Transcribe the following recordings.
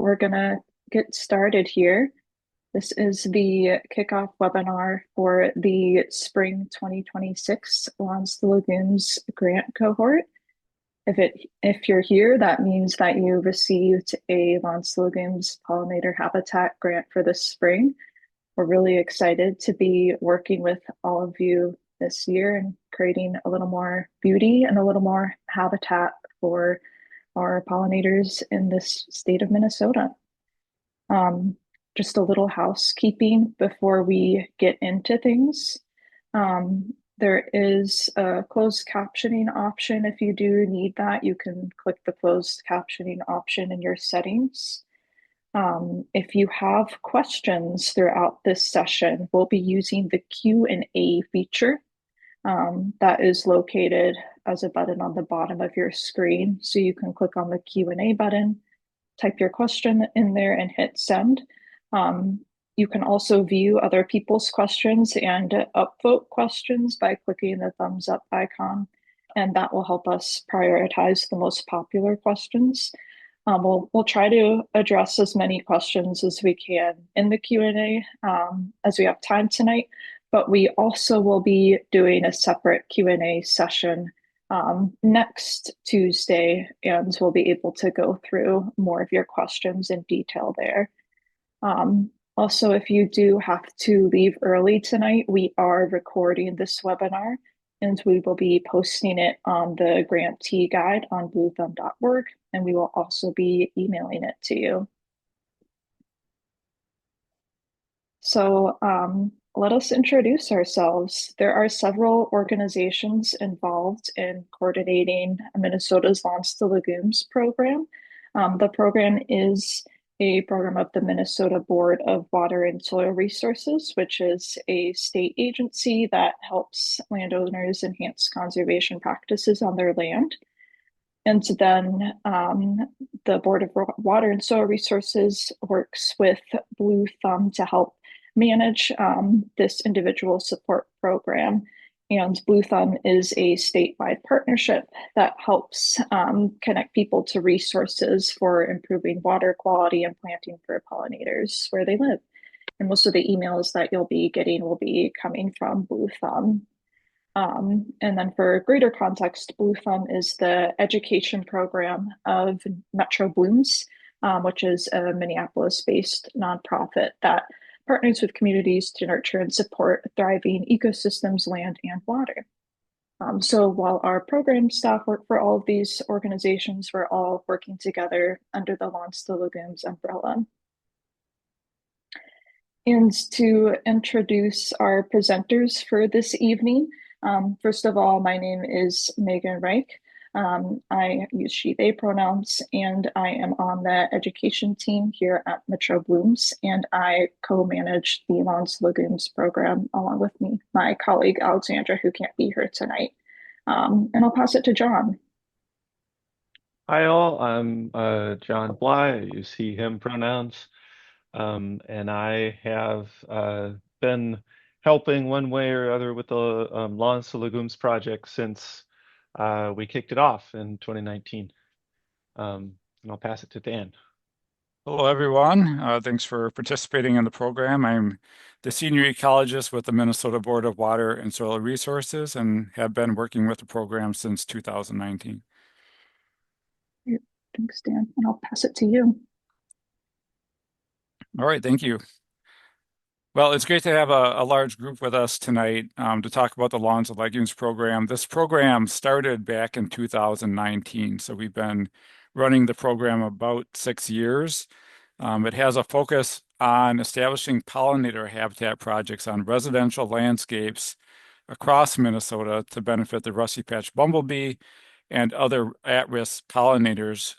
we're gonna get started here. This is the kickoff webinar for the Spring 2026 Lawns to Legumes grant cohort. If you're here, that means that you received a Lawns to Legumes pollinator habitat grant for this spring. We're really excited to be working with all of you this year and creating a little more beauty and a little more habitat for our pollinators in this state of Minnesota. Um, just a little housekeeping before we get into things. There is a closed captioning option. If you do need that, you can click the closed captioning option in your settings. If you have questions throughout this session, we'll be using the Q&A feature that is located as a button on the bottom of your screen. So you can click on the Q&A button, type your question in there and hit send. You can also view other people's questions and upvote questions by clicking the thumbs up icon, and that will help us prioritize the most popular questions. We'll try to address as many questions as we can in the Q&A as we have time tonight, but we also will be doing a separate Q&A session next Tuesday, and we'll be able to go through more of your questions in detail there. Also, if you do have to leave early tonight, we are recording this webinar and we will be posting it on the grantee guide on bluethumb.org, and we will also be emailing it to you. So let us introduce ourselves. There are several organizations involved in coordinating Minnesota's Lawns to Legumes program. The program is a program of the Minnesota Board of Water and Soil Resources, which is a state agency that helps landowners enhance conservation practices on their land. And then the Board of Water and Soil Resources works with Blue Thumb to help manage this individual support program. And Blue Thumb is a statewide partnership that helps connect people to resources for improving water quality and planting for pollinators where they live. And most of the emails that you'll be getting will be coming from Blue Thumb. And then for greater context, Blue Thumb is the education program of Metro Blooms, which is a Minneapolis-based nonprofit that partners with communities to nurture and support thriving ecosystems, land, and water. So while our program staff work for all of these organizations, we're all working together under the Lawns to Legumes umbrella. And to introduce our presenters for this evening, first of all, my name is Megan Reich. I use she, they pronouns, and I am on the education team here at Metro Blooms, and I co-manage the Lawns to Legumes program along with my colleague Alexandra, who can't be here tonight. And I'll pass it to John. Hi all, I'm John Bly. I use he, him pronouns. And I have been helping one way or other with the Lawns to Legumes project since we kicked it off in 2019. And I'll pass it to Dan. Hello, everyone. Thanks for participating in the program. I'm the senior ecologist with the Minnesota Board of Water and Soil Resources and have been working with the program since 2019. Thanks, Dan. And I'll pass it to you. All right, thank you. Well, it's great to have a large group with us tonight to talk about the Lawns to Legumes program. This program started back in 2019, so we've been running the program about 6 years. It has a focus on establishing pollinator habitat projects on residential landscapes across Minnesota to benefit the rusty patch bumblebee and other at-risk pollinators.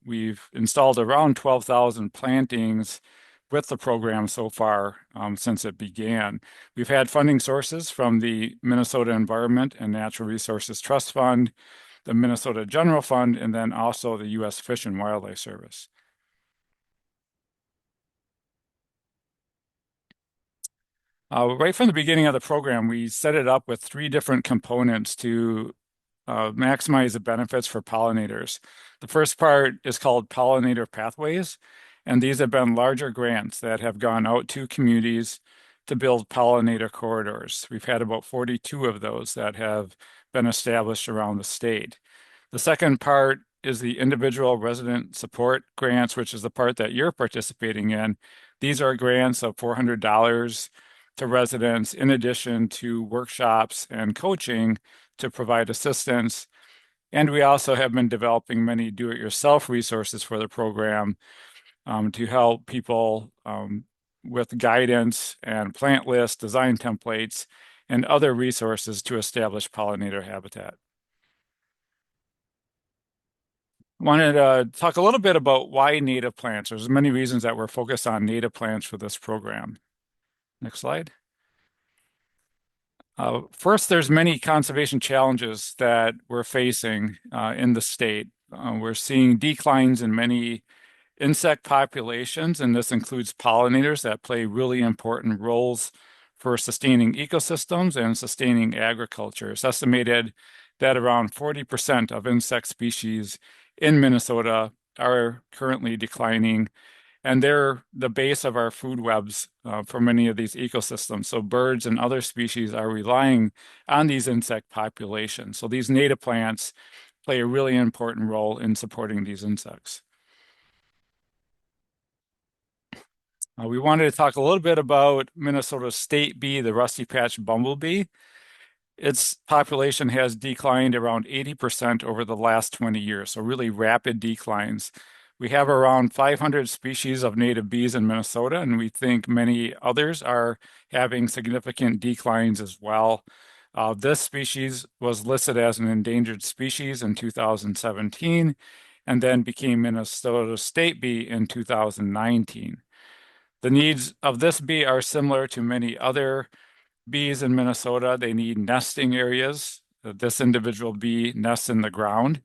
We've installed around 12,000 plantings with the program so far since it began. We've had funding sources from the Minnesota Environment and Natural Resources Trust Fund, the Minnesota General Fund, and then also the U.S. Fish and Wildlife Service. Right from the beginning of the program, we set it up with 3 different components to maximize the benefits for pollinators. The first part is called pollinator pathways, And these have been larger grants that have gone out to communities to build pollinator corridors. We've had about 42 of those that have been established around the state. The second part is the individual resident support grants, which is the part that you're participating in. These are grants of $400 to residents in addition to workshops and coaching to provide assistance. And we also have been developing many do-it-yourself resources for the program to help people with guidance and plant lists, design templates, and other resources to establish pollinator habitat. I wanted to talk a little bit about why native plants. There's many reasons that we're focused on native plants for this program. Next slide. First, there's many conservation challenges that we're facing in the state. We're seeing declines in many insect populations, and this includes pollinators that play really important roles for sustaining ecosystems and sustaining agriculture. It's estimated that around 40% of insect species in Minnesota are currently declining, and they're the base of our food webs for many of these ecosystems. So birds and other species are relying on these insect populations. So these native plants play a really important role in supporting these insects. We wanted to talk a little bit about Minnesota's state bee, the rusty patch bumblebee. Its population has declined around 80% over the last 20 years, so really rapid declines. We have around 500 species of native bees in Minnesota, and we think many others are having significant declines as well. This species was listed as an endangered species in 2017 and then became Minnesota's state bee in 2019. The needs of this bee are similar to many other bees in Minnesota. They need nesting areas. This individual bee nests in the ground,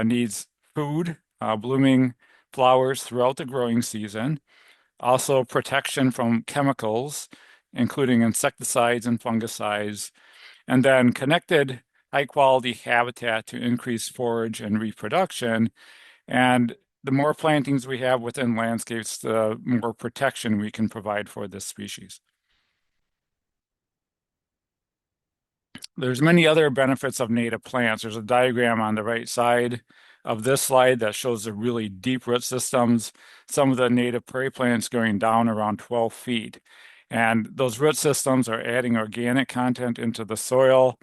needs food, blooming flowers throughout the growing season, also protection from chemicals, including insecticides and fungicides, and then connected high-quality habitat to increase forage and reproduction. And the more plantings we have within landscapes, the more protection we can provide for this species. There's many other benefits of native plants. There's a diagram on the right side of this slide that shows the really deep root systems. Some of the native prairie plants going down around 12 feet. And those root systems are adding organic content into the soil.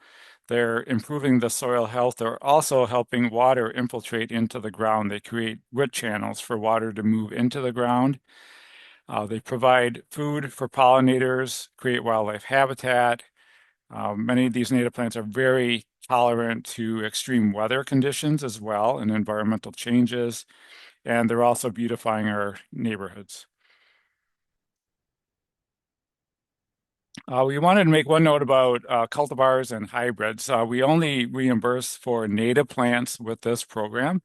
They're improving the soil health. They're also helping water infiltrate into the ground. They create root channels for water to move into the ground. They provide food for pollinators, create wildlife habitat. Many of these native plants are very tolerant to extreme weather conditions as well and environmental changes, and they're also beautifying our neighborhoods. We wanted to make one note about cultivars and hybrids. We only reimburse for native plants with this program,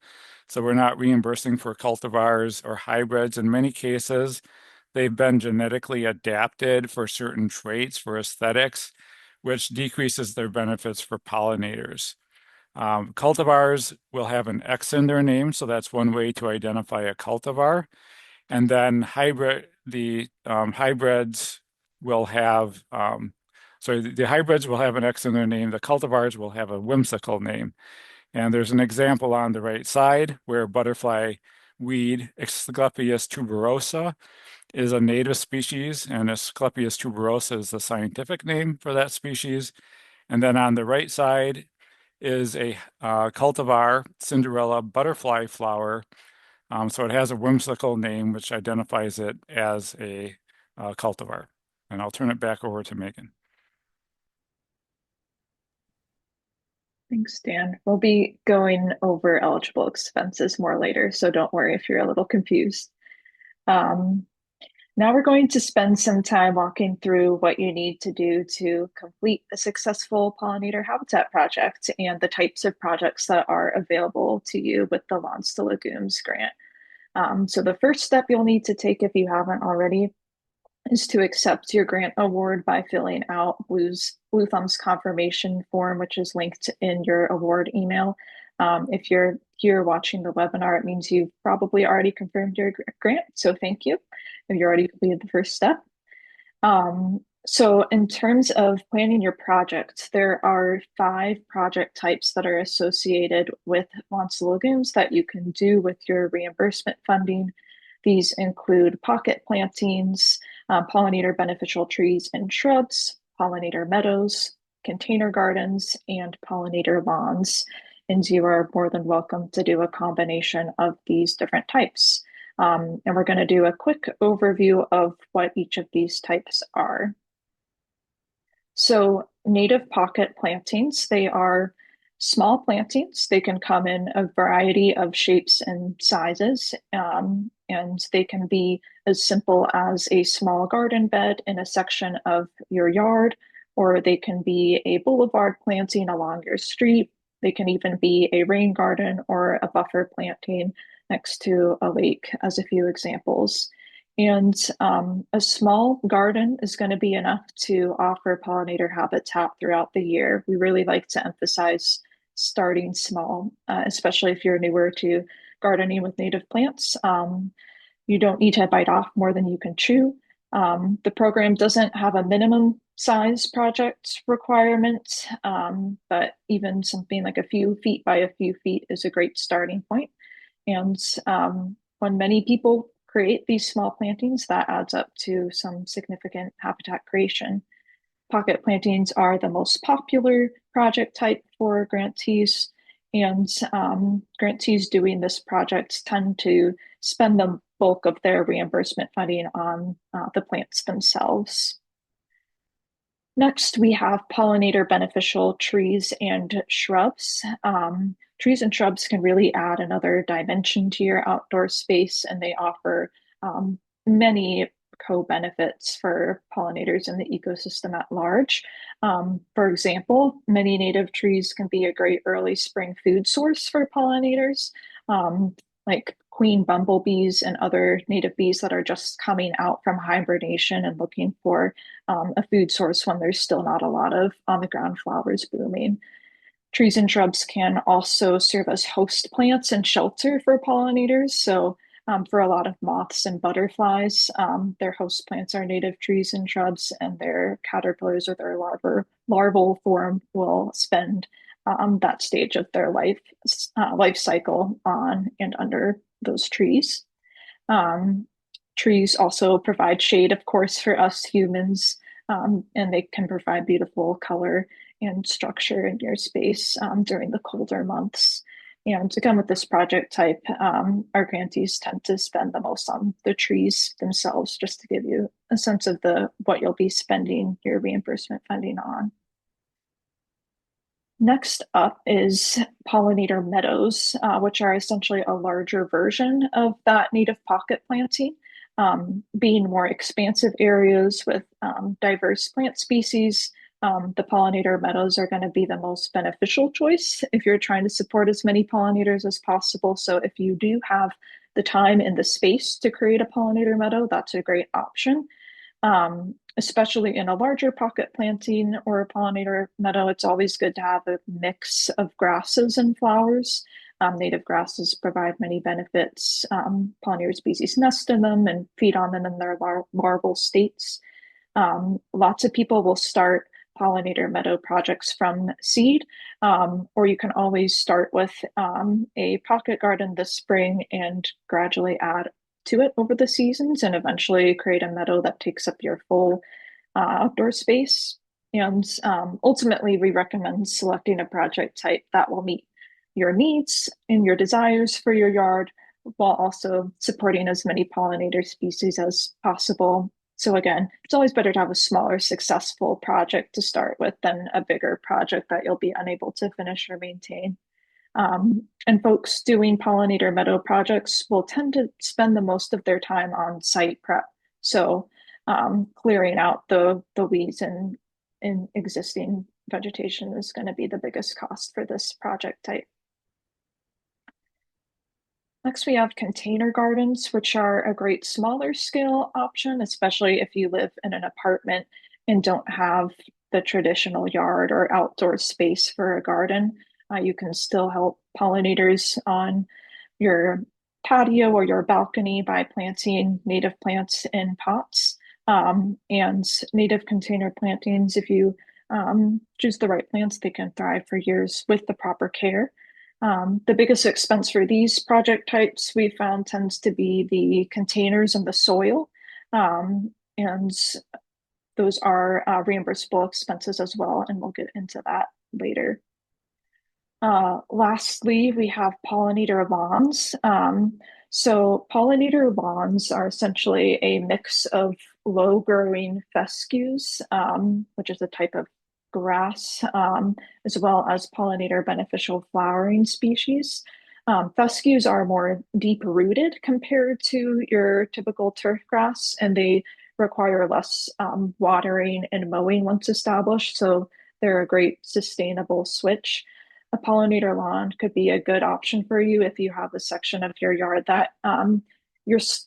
so we're not reimbursing for cultivars or hybrids. In many cases, they've been genetically adapted for certain traits, for aesthetics, which decreases their benefits for pollinators. Cultivars will have an X in their name, so that's one way to identify a cultivar. And then hybrids will have, the hybrids will have an X in their name. The cultivars will have a whimsical name. And there's an example on the right side where butterfly weed, Asclepias tuberosa, is a native species, and Asclepias tuberosa is the scientific name for that species. And then on the right side is a cultivar, Cinderella butterfly flower. So it has a whimsical name, which identifies it as a cultivar. And I'll turn it back over to Megan. Thanks, Dan. We'll be going over eligible expenses more later, so don't worry if you're a little confused. Now we're going to spend some time walking through what you need to do to complete a successful pollinator habitat project and the types of projects that are available to you with the Lawns to Legumes grant. So the first step you'll need to take if you haven't already is to accept your grant award by filling out Blue Thumb's confirmation form, which is linked in your award email. If you're here watching the webinar, it means you've probably already confirmed your grant, so thank you if you already completed the first step. So in terms of planning your project, there are 5 project types that are associated with Wants Legumes that you can do with your reimbursement funding. These include pocket plantings, pollinator beneficial trees and shrubs, pollinator meadows, container gardens, and pollinator lawns. And you are more than welcome to do a combination of these different types. And we're going to do a quick overview of what each of these types are. So native pocket plantings, they are small plantings. They can come in a variety of shapes and sizes, and they can be as simple as a small garden bed in a section of your yard, or they can be a boulevard planting along your street. They can even be a rain garden or a buffer planting next to a lake, as a few examples. And a small garden is going to be enough to offer pollinator habitat throughout the year. We really like to emphasize starting small, especially if you're newer to gardening with native plants. You don't need to bite off more than you can chew. The program doesn't have a minimum size project requirement, but even something like a few feet by a few feet is a great starting point. And when many people create these small plantings, that adds up to some significant habitat creation. Pocket plantings are the most popular project type for grantees, and grantees doing this project tend to spend the bulk of their reimbursement funding on the plants themselves. Next, we have pollinator beneficial trees and shrubs. Trees and shrubs can really add another dimension to your outdoor space, and they offer many co-benefits for pollinators in the ecosystem at large. For example, many native trees can be a great early spring food source for pollinators, like queen bumblebees and other native bees that are just coming out from hibernation and looking for a food source when there's still not a lot of on-the-ground flowers blooming. Trees and shrubs can also serve as host plants and shelter for pollinators. So for a lot of moths and butterflies, their host plants are native trees and shrubs, and their caterpillars or their larval form will spend that stage of their life cycle on and under those trees. Um, Trees also provide shade, of course, for us humans, and they can provide beautiful color and structure in your space during the colder months. And again, with this project type, our grantees tend to spend the most on the trees themselves, just to give you a sense of what you'll be spending your reimbursement funding on. Next up is pollinator meadows, which are essentially a larger version of that native pocket planting, being more expansive areas with diverse plant species. The pollinator meadows are going to be the most beneficial choice if you're trying to support as many pollinators as possible. So if you do have the time and the space to create a pollinator meadow, that's a great option. Especially in a larger pocket planting or a pollinator meadow, it's always good to have a mix of grasses and flowers. Native grasses provide many benefits. Pollinator species nest in them and feed on them in their larval states. Lots of people will start pollinator meadow projects from seed, or you can always start with a pocket garden this spring and gradually add to it over the seasons and eventually create a meadow that takes up your full outdoor space. And ultimately, we recommend selecting a project type that will meet your needs and your desires for your yard while also supporting as many pollinator species as possible. So again, it's always better to have a smaller, successful project to start with than a bigger project that you'll be unable to finish or maintain. And folks doing pollinator meadow projects will tend to spend the most of their time on site prep. So clearing out the weeds and in existing vegetation is going to be the biggest cost for this project type. Next, we have container gardens, which are a great smaller scale option, especially if you live in an apartment and don't have the traditional yard or outdoor space for a garden. You can still help pollinators on your patio or your balcony by planting native plants in pots. And native container plantings, if you choose the right plants, they can thrive for years with the proper care. The biggest expense for these project types we found tends to be the containers and the soil. And those are reimbursable expenses as well, and we'll get into that later. Lastly, we have pollinator lawns. So pollinator lawns are essentially a mix of low-growing fescues, which is a type of grass, as well as pollinator beneficial flowering species. Fescues are more deep-rooted compared to your typical turf grass, and they require less watering and mowing once established. So they're a great sustainable switch. A pollinator lawn could be a good option for you if you have a section of your yard that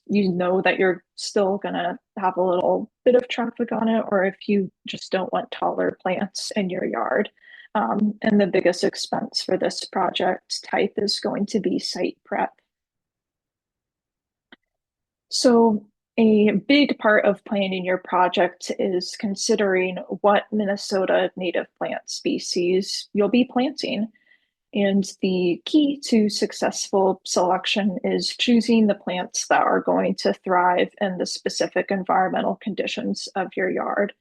you know that you're still gonna have a little bit of traffic on it, or if you just don't want taller plants in your yard. And the biggest expense for this project type is going to be site prep. So a big part of planning your project is considering what Minnesota native plant species you'll be planting. And the key to successful selection is choosing the plants that are going to thrive in the specific environmental conditions of your yard.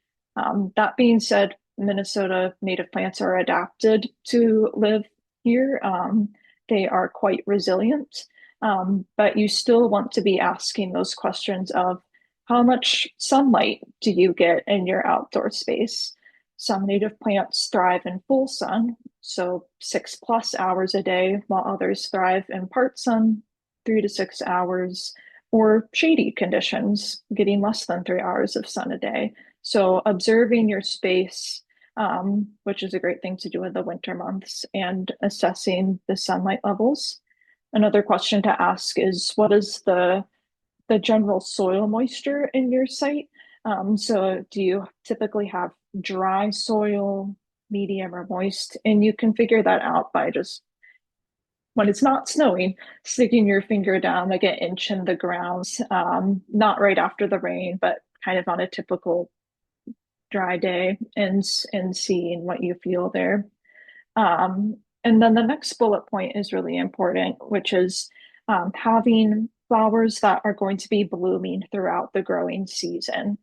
That being said, Minnesota native plants are adapted to live here. They are quite resilient, but you still want to be asking those questions of how much sunlight do you get in your outdoor space? Some native plants thrive in full sun, so 6+ hours a day, while others thrive in part sun, 3 to 6 hours, or shady conditions, getting less than 3 hours of sun a day. So observing your space, which is a great thing to do in the winter months, and assessing the sunlight levels. Another question to ask is what is the general soil moisture in your site? So do you typically have dry soil, medium, or moist? And you can figure that out by just when it's not snowing, sticking your finger down like an inch in the ground, not right after the rain, but kind of on a typical dry day, and seeing what you feel there. And then the next bullet point is really important, which is having flowers that are going to be blooming throughout the growing season.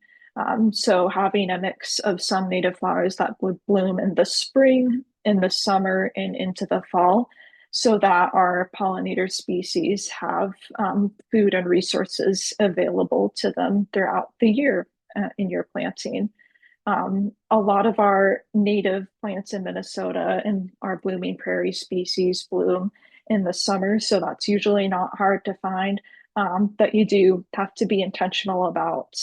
So having a mix of some native flowers that would bloom in the spring, in the summer, and into the fall, so that our pollinator species have food and resources available to them throughout the year in your planting. A lot of our native plants in Minnesota and our blooming prairie species bloom in the summer, so that's usually not hard to find. But you do have to be intentional about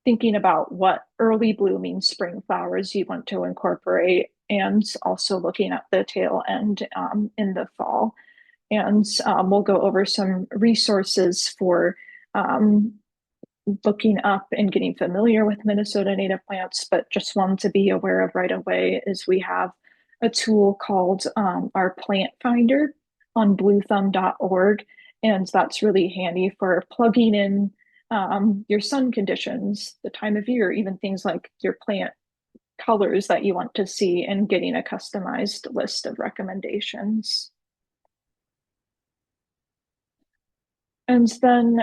thinking about what early blooming spring flowers you want to incorporate, and also looking at the tail end in the fall. And we'll go over some resources for looking up and getting familiar with Minnesota native plants, but just one to be aware of right away is we have a tool called our plant finder on bluethumb.org. And that's really handy for plugging in your sun conditions, the time of year, even things like your plant colors that you want to see, and getting a customized list of recommendations. And then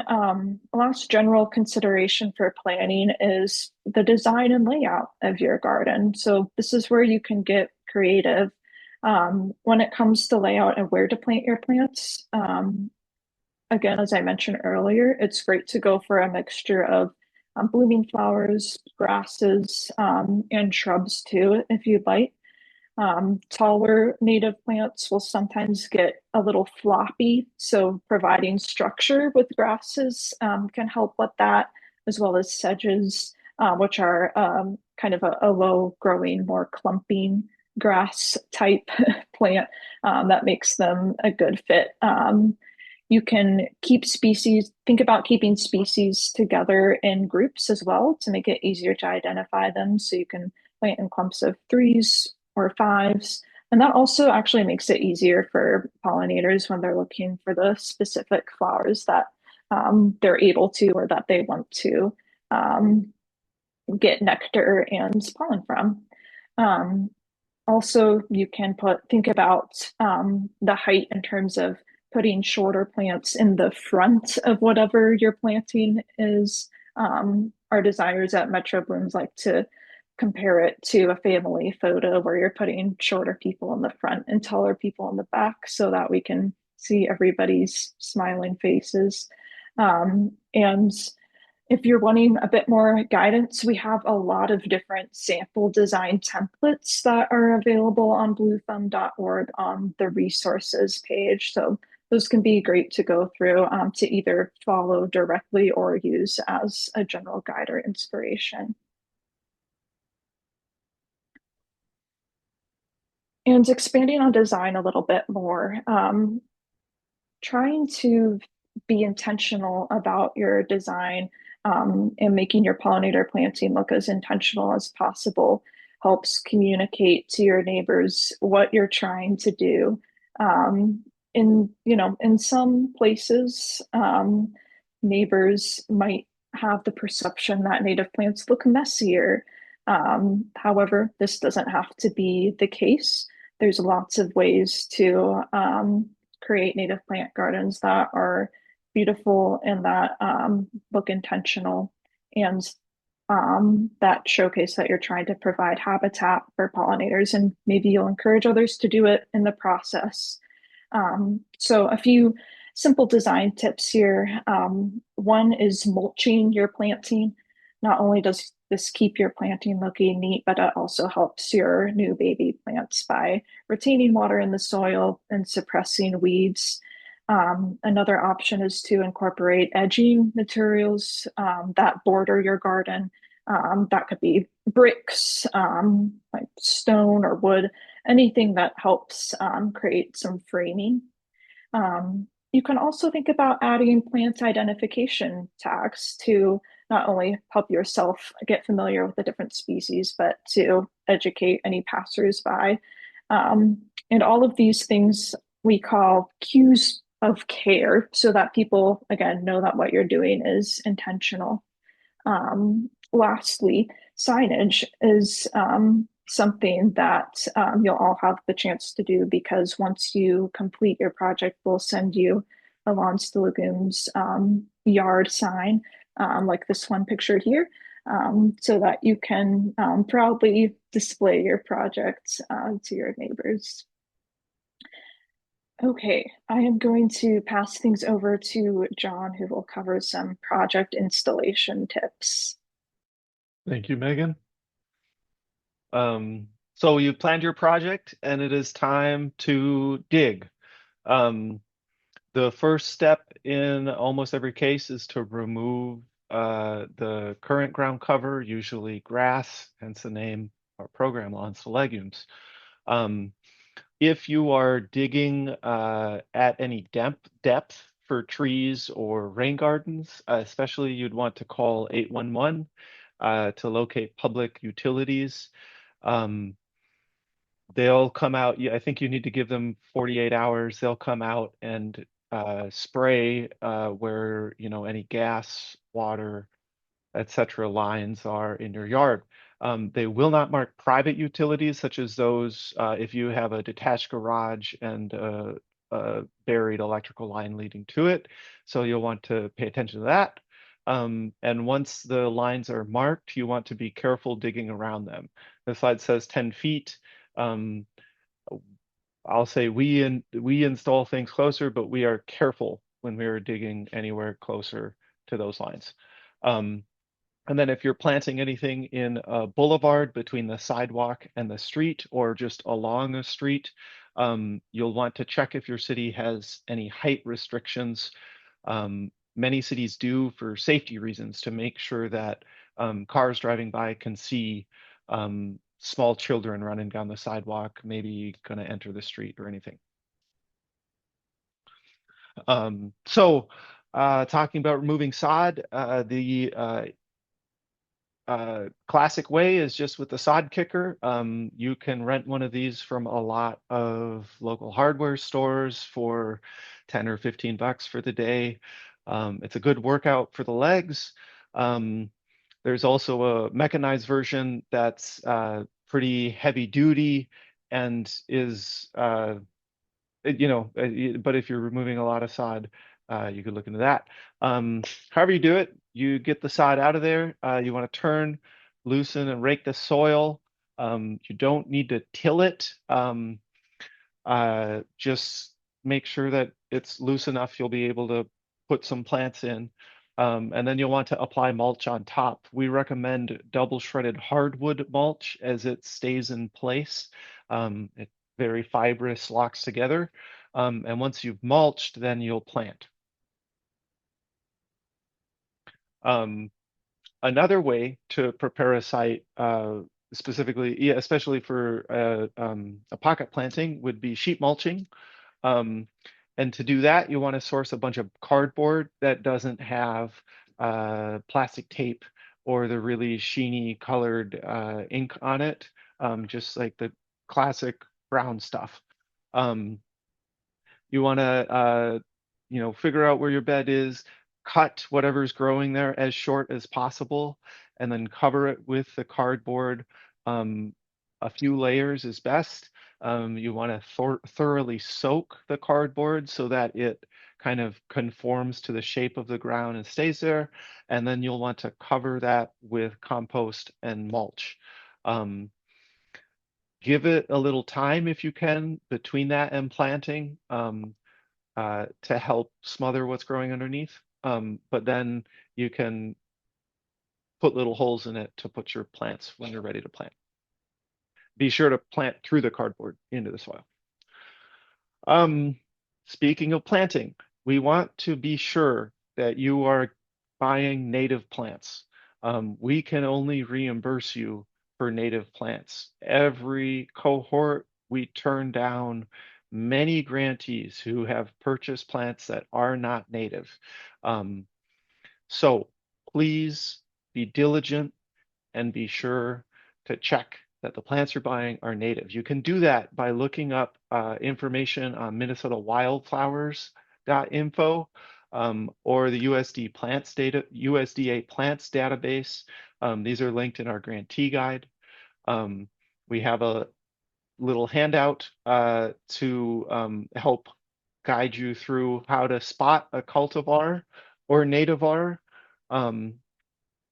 last general consideration for planning is the design and layout of your garden. So this is where you can get creative when it comes to layout and where to plant your plants. Again, as I mentioned earlier, it's great to go for a mixture of blooming flowers, grasses, and shrubs too, if you'd like. Taller native plants will sometimes get a little floppy, so providing structure with grasses can help with that, as well as sedges, which are kind of a low growing, more clumping grass type plant that makes them a good fit. You can think about keeping species together in groups as well to make it easier to identify them. So you can plant in clumps of threes or fives. And that also actually makes it easier for pollinators when they're looking for the specific flowers that they're able to or that they want to um, get nectar and pollen from. Um, Also, you can think about the height in terms of putting shorter plants in the front of whatever you're planting is. Our designers at Metro Blooms like to compare it to a family photo where you're putting shorter people in the front and taller people in the back so that we can see everybody's smiling faces. And if you're wanting a bit more guidance, we have a lot of different sample design templates that are available on bluethumb.org on the resources page. So those can be great to go through to either follow directly or use as a general guide or inspiration. And expanding on design a little bit more, trying to be intentional about your design and making your pollinator planting look as intentional as possible helps communicate to your neighbors what you're trying to do. In some places, neighbors might have the perception that native plants look messier. However, this doesn't have to be the case. There's lots of ways to create native plant gardens that are beautiful and that look intentional and that showcase that you're trying to provide habitat for pollinators, and maybe you'll encourage others to do it in the process. So a few simple design tips here. One is mulching your planting. Not only does this keep your planting looking neat, but it also helps your new baby plants by retaining water in the soil and suppressing weeds. Another option is to incorporate edging materials that border your garden. That could be bricks, like stone or wood, anything that helps create some framing. You can also think about adding plant identification tags to not only help yourself get familiar with the different species, but to educate any passersby. And all of these things we call cues of care so that people, again, know that what you're doing is intentional. Lastly, signage is something that you'll all have the chance to do because once you complete your project, we'll send you a Lawns to Legumes yard sign, like this one pictured here, so that you can proudly display your project to your neighbors. Okay, I am going to pass things over to John, who will cover some project installation tips. Thank you, Megan. So you planned your project and it is time to dig. Um, the first step in almost every case is to remove the current ground cover, usually grass, hence the name our program, Lawns to Legumes. Um, if you are digging at any depth for trees or rain gardens, especially you'd want to call 811 to locate public utilities. Um, they'll come out. I think you need to give them 48 hours. They'll come out and spray where, any gas, water, etc. lines are in your yard. They will not mark private utilities, such as those if you have a detached garage and a buried electrical line leading to it. So you'll want to pay attention to that. And once the lines are marked, you want to be careful digging around them. The slide says 10 feet. Um, I'll say we install things closer, but we are careful when we are digging anywhere closer to those lines. And then if you're planting anything in a boulevard between the sidewalk and the street or just along a street, you'll want to check if your city has any height restrictions. Many cities do for safety reasons to make sure that cars driving by can see small children running down the sidewalk, maybe going to enter the street or anything. So talking about removing sod, the classic way is just with the sod kicker. You can rent one of these from a lot of local hardware stores for 10 or 15 bucks for the day. It's a good workout for the legs. Um, there's also a mechanized version that's pretty heavy duty and is but if you're removing a lot of sod, you could look into that. However you do it, you get the sod out of there. You want to turn, loosen, and rake the soil. You don't need to till it. Just make sure that it's loose enough you'll be able to put some plants in. And then you'll want to apply mulch on top. We recommend double shredded hardwood mulch as it stays in place. It's very fibrous, locks together. And once you've mulched, then you'll plant. Um, Another way to prepare a site, specifically, yeah, especially for a pocket planting, would be sheet mulching. Um, and to do that, you want to source a bunch of cardboard that doesn't have plastic tape or the really sheeny colored ink on it, just like the classic brown stuff. Um, you want to, figure out where your bed is, cut whatever's growing there as short as possible, and then cover it with the cardboard. Um, a few layers is best. You want to thoroughly soak the cardboard so that it kind of conforms to the shape of the ground and stays there. And then you'll want to cover that with compost and mulch. Um, Give it a little time if you can between that and planting. To help smother what's growing underneath. But then you can put little holes in it to put your plants when you're ready to plant. Be sure to plant through the cardboard into the soil. Um, Speaking of planting, we want to be sure that you are buying native plants. We can only reimburse you for native plants. Every cohort we turn down many grantees who have purchased plants that are not native. Um, so please be diligent and be sure to check that the plants you're buying are native. You can do that by looking up information on Minnesota wildflowers.info or the USDA plants database. These are linked in our grantee guide. We have a little handout to help guide you through how to spot a cultivar or nativar. Um,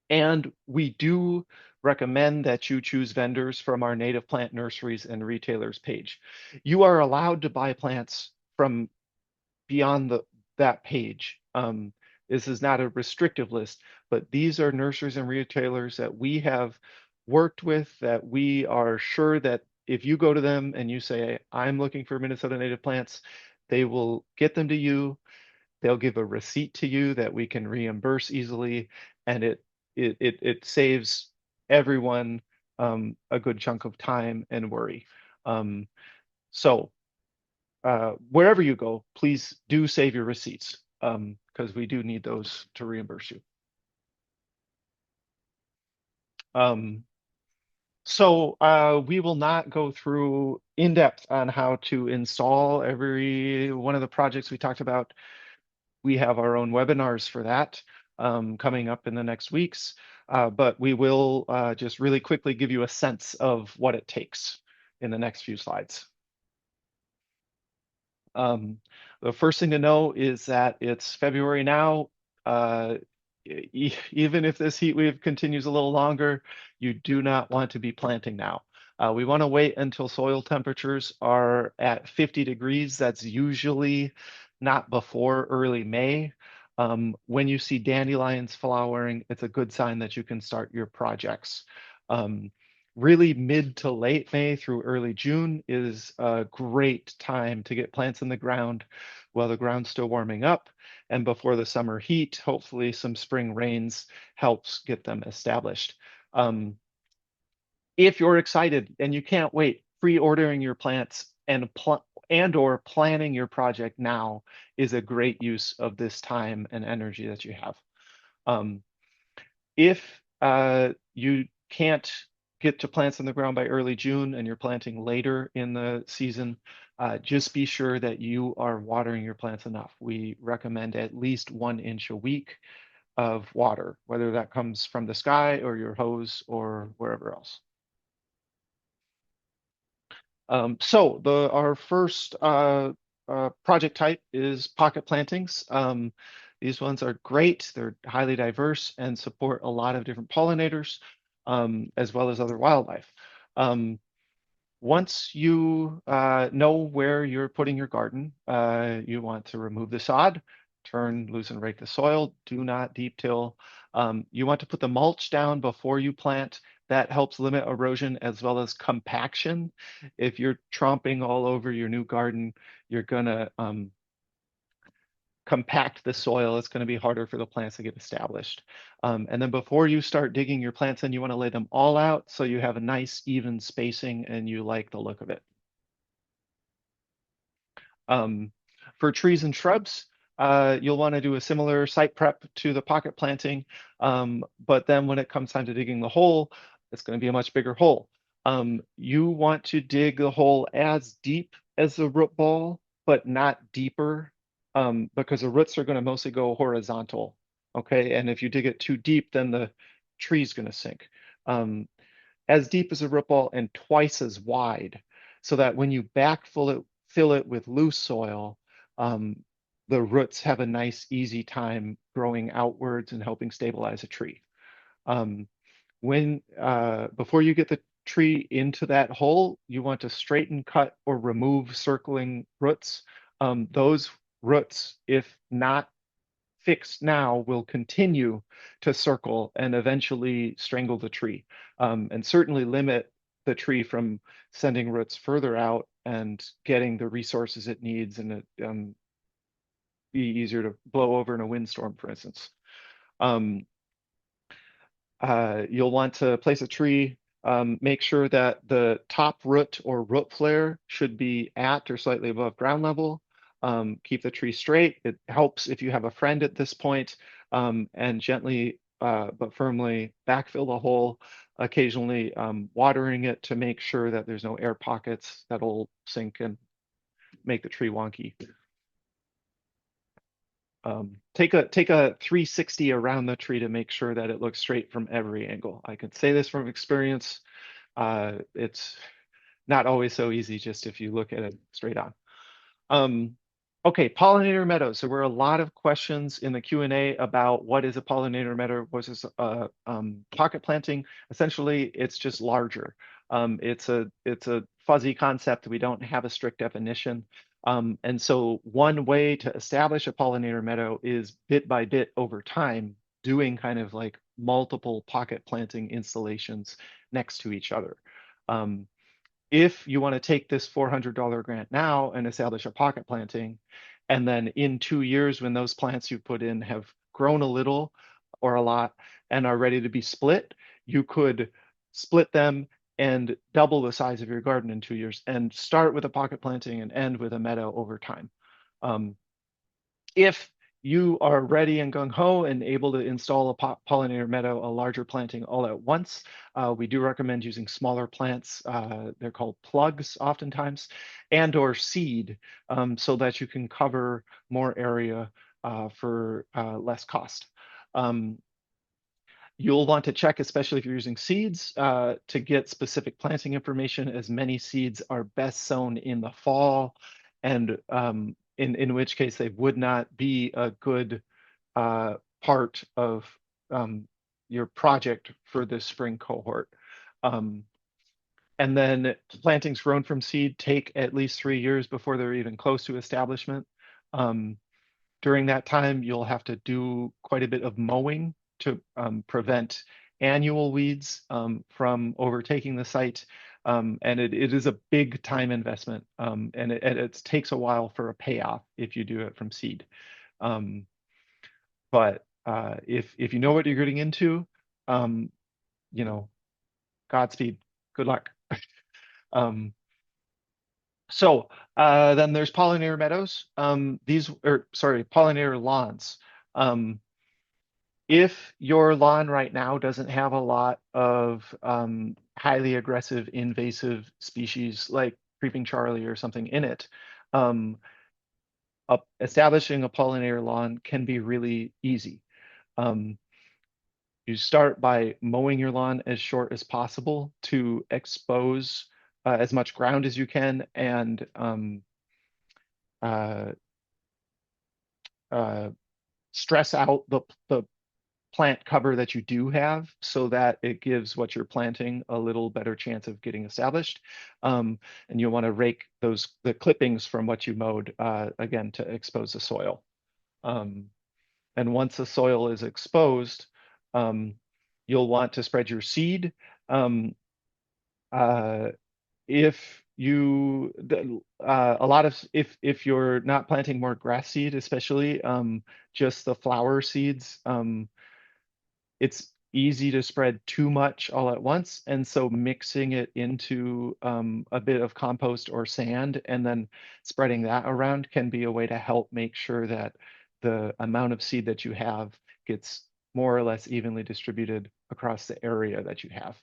and we do recommend that you choose vendors from our native plant nurseries and retailers page. You are allowed to buy plants from beyond that page. This is not a restrictive list, but these are nurseries and retailers that we have worked with, that we are sure that if you go to them and you say, I'm looking for Minnesota native plants, they will get them to you. They'll give a receipt to you that we can reimburse easily, and it saves everyone a good chunk of time and worry. So wherever you go, please do save your receipts because we do need those to reimburse you. Um, so we will not go through in depth on how to install every one of the projects we talked about. We have our own webinars for that coming up in the next weeks, but we will just really quickly give you a sense of what it takes in the next few slides. The first thing to know is that it's February now. Even if this heat wave continues a little longer, you do not want to be planting now. We want to wait until soil temperatures are at 50 degrees. That's usually not before early May. When you see dandelions flowering, it's a good sign that you can start your projects. Really mid to late May through early June is a great time to get plants in the ground while the ground's still warming up and before the summer heat. Hopefully some spring rains helps get them established. If you're excited and you can't wait, pre-ordering your plants and or planning your project now is a great use of this time and energy that you have. If you can't get to plants in the ground by early June and you're planting later in the season, just be sure that you are watering your plants enough. We recommend at least 1 inch a week of water, whether that comes from the sky or your hose or wherever else. So our first project type is pocket plantings. These ones are great. They're highly diverse and support a lot of different pollinators, as well as other wildlife. Once you know where you're putting your garden, you want to remove the sod, turn loose and rake the soil. Do not deep till. You want to put the mulch down before you plant. That helps limit erosion as well as compaction. If you're tromping all over your new garden, you're gonna compact the soil. It's going to be harder for the plants to get established. And then before you start digging your plants in, you want to lay them all out so you have a nice even spacing and you like the look of it. Um, for trees and shrubs, you'll want to do a similar site prep to the pocket planting, but then when it comes time to digging the hole, it's going to be a much bigger hole. You want to dig the hole as deep as the root ball, but not deeper, because the roots are going to mostly go horizontal. Okay, and if you dig it too deep, then the tree's going to sink. As deep as a root ball and twice as wide, so that when you fill it with loose soil, um, the roots have a nice, easy time growing outwards and helping stabilize a tree. Um, before you get the tree into that hole, you want to straighten, cut, or remove circling roots. Those roots, if not fixed now, will continue to circle and eventually strangle the tree, and certainly limit the tree from sending roots further out and getting the resources it needs, and be easier to blow over in a windstorm, for instance. Um, you'll want to place a tree, make sure that the top root or root flare should be at or slightly above ground level. Keep the tree straight. It helps if you have a friend at this point, and gently but firmly backfill the hole, occasionally watering it to make sure that there's no air pockets that'll sink and make the tree wonky. Take a 360 around the tree to make sure that it looks straight from every angle. I can say this from experience. It's not always so easy just if you look at it straight on. Um, okay, pollinator meadows. So there were a lot of questions in the Q&A about what is a pollinator meadow, what is pocket planting. Essentially, it's just larger. It's a fuzzy concept. We don't have a strict definition. And so one way to establish a pollinator meadow is bit by bit over time, doing kind of like multiple pocket planting installations next to each other. If you want to take this $400 grant now and establish a pocket planting, and then in 2 years, when those plants you put in have grown a little or a lot and are ready to be split, you could split them and double the size of your garden in 2 years and start with a pocket planting and end with a meadow over time. If you are ready and gung-ho and able to install a pollinator meadow, a larger planting all at once, we do recommend using smaller plants. They're called plugs oftentimes, and or seed, so that you can cover more area for less cost. You'll want to check, especially if you're using seeds, to get specific planting information, as many seeds are best sown in the fall, and in which case they would not be a good part of your project for the spring cohort. And then plantings grown from seed take at least 3 years before they're even close to establishment. During that time, you'll have to do quite a bit of mowing to prevent annual weeds from overtaking the site. And it is a big time investment, and it takes a while for a payoff if you do it from seed. But if you know what you're getting into, you know, Godspeed, good luck. Um, then there's pollinator meadows. Pollinator lawns. If your lawn right now doesn't have a lot of highly aggressive invasive species like creeping Charlie or something in it, um, establishing a pollinator lawn can be really easy. Um, you start by mowing your lawn as short as possible to expose as much ground as you can and uh, uh, stress out the plant cover that you do have so that it gives what you're planting a little better chance of getting established. And you'll want to rake the clippings from what you mowed again to expose the soil. Um, and once the soil is exposed, um, you'll want to spread your seed. Um, uh, if you a lot of if you're not planting more grass seed, especially just the flower seeds, it's easy to spread too much all at once. And so mixing it into a bit of compost or sand and then spreading that around can be a way to help make sure that the amount of seed that you have gets more or less evenly distributed across the area that you have.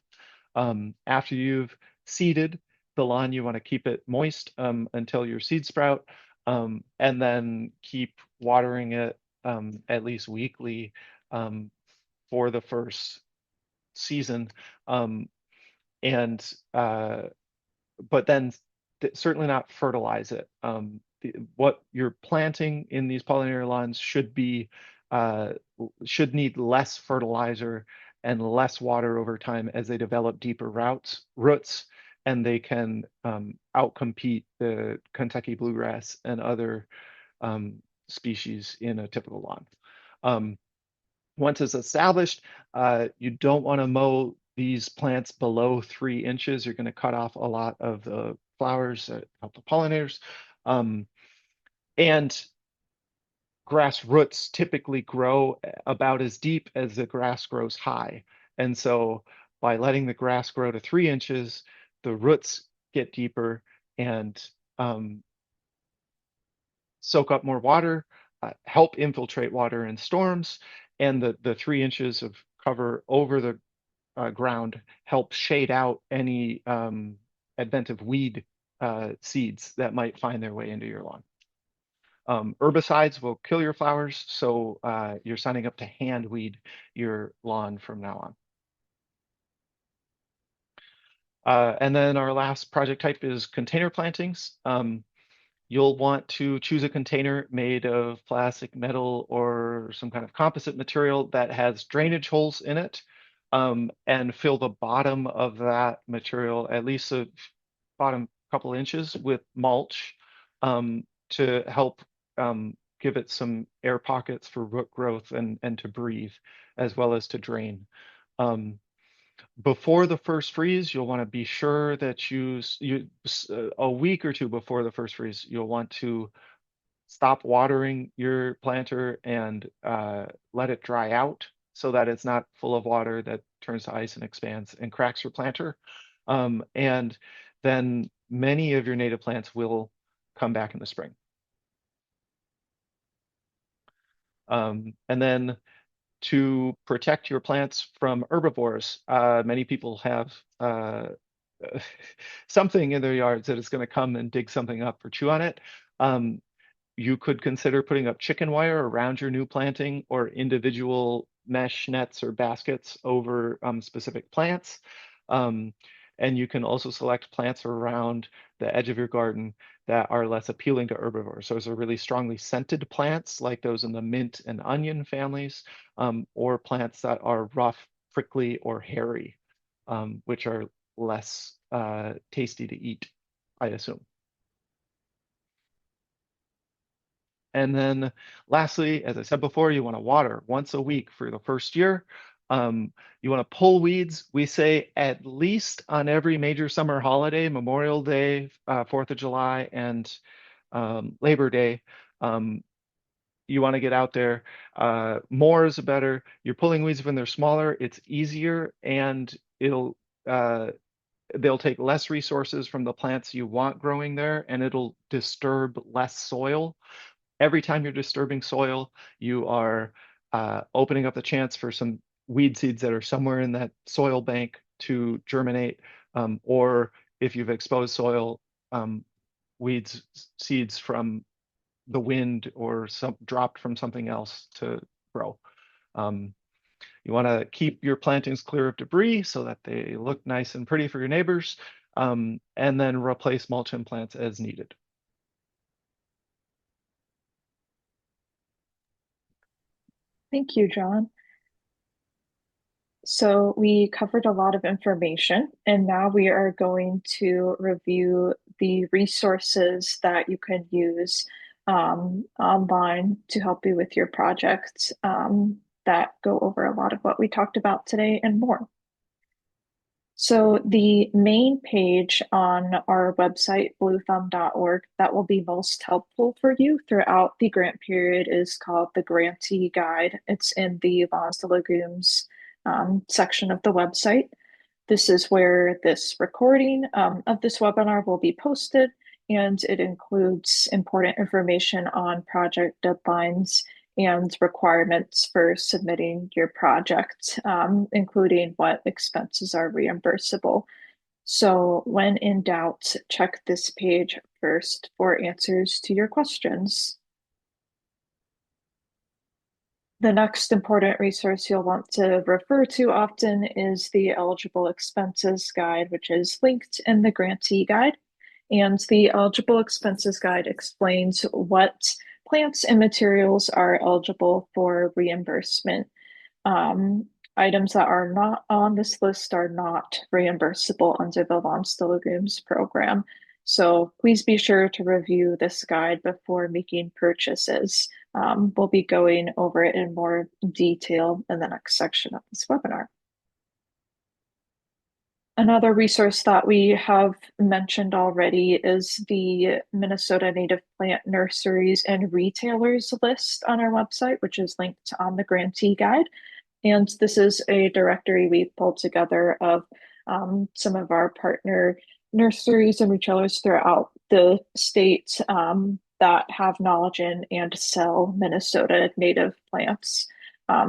After you've seeded the lawn, you want to keep it moist until your seed sprout, and then keep watering it at least weekly um, for the first season. Um, and but then certainly not fertilize it. What you're planting in these pollinator lawns uh, should need less fertilizer and less water over time as they develop deeper roots, and they can outcompete the Kentucky bluegrass and other species in a typical lawn. Um, Once it's established, you don't want to mow these plants below 3 inches. You're going to cut off a lot of the flowers that help the pollinators. Um, and grass roots typically grow about as deep as the grass grows high. And so by letting the grass grow to 3 inches, the roots get deeper and um, soak up more water, help infiltrate water in storms, and the 3 inches of cover over the ground help shade out any adventive weed seeds that might find their way into your lawn. Herbicides will kill your flowers, so you're signing up to hand weed your lawn from now on. And then our last project type is container plantings. You'll want to choose a container made of plastic, metal, or some kind of composite material that has drainage holes in it, and fill the bottom of that material, at least the bottom couple inches, with mulch to help give it some air pockets for root growth and to breathe, as well as to drain. Um, Before the first freeze, you'll want to be sure that a week or two before the first freeze, you'll want to stop watering your planter and let it dry out so that it's not full of water that turns to ice and expands and cracks your planter. And then many of your native plants will come back in the spring. And then to protect your plants from herbivores, many people have something in their yards that is going to come and dig something up or chew on it. Um, you could consider putting up chicken wire around your new planting or individual mesh nets or baskets over specific plants. Um, and you can also select plants around the edge of your garden that are less appealing to herbivores. So those are really strongly scented plants like those in the mint and onion families, or plants that are rough, prickly, or hairy, which are less tasty to eat, I assume. And then lastly, as I said before, you want to water once a week for the first year. You want to pull weeds. We say at least on every major summer holiday, Memorial Day, 4th of July, and Labor Day. You want to get out there. More is better. You're pulling weeds when they're smaller. It's easier, and they'll take less resources from the plants you want growing there, and it'll disturb less soil. Every time you're disturbing soil, you are opening up the chance for some weed seeds that are somewhere in that soil bank to germinate, or if you've exposed soil, weeds seeds from the wind or some dropped from something else to grow. You want to keep your plantings clear of debris so that they look nice and pretty for your neighbors, and then replace mulch and plants as needed. Thank you, John. So we covered a lot of information, and now we are going to review the resources that you can use online to help you with your project that go over a lot of what we talked about today and more. So the main page on our website, bluethumb.org, that will be most helpful for you throughout the grant period is called the Grantee Guide. It's in the Lawns to Legumes section of the website. This is where this recording of this webinar will be posted, and it includes important information on project deadlines and requirements for submitting your project, including what expenses are reimbursable. So when in doubt, check this page first for answers to your questions. The next important resource you'll want to refer to often is the Eligible Expenses Guide, which is linked in the Grantee Guide. And the Eligible Expenses Guide explains what plants and materials are eligible for reimbursement. Items that are not on this list are not reimbursable under the Lawns to Legumes program. So please be sure to review this guide before making purchases. We'll be going over it in more detail in the next section of this webinar. Another resource that we have mentioned already is the Minnesota Native Plant Nurseries and Retailers list on our website, which is linked on the Grantee Guide. And this is a directory we pulled together of some of our partner nurseries and retailers throughout the state that have knowledge in and sell Minnesota native plants.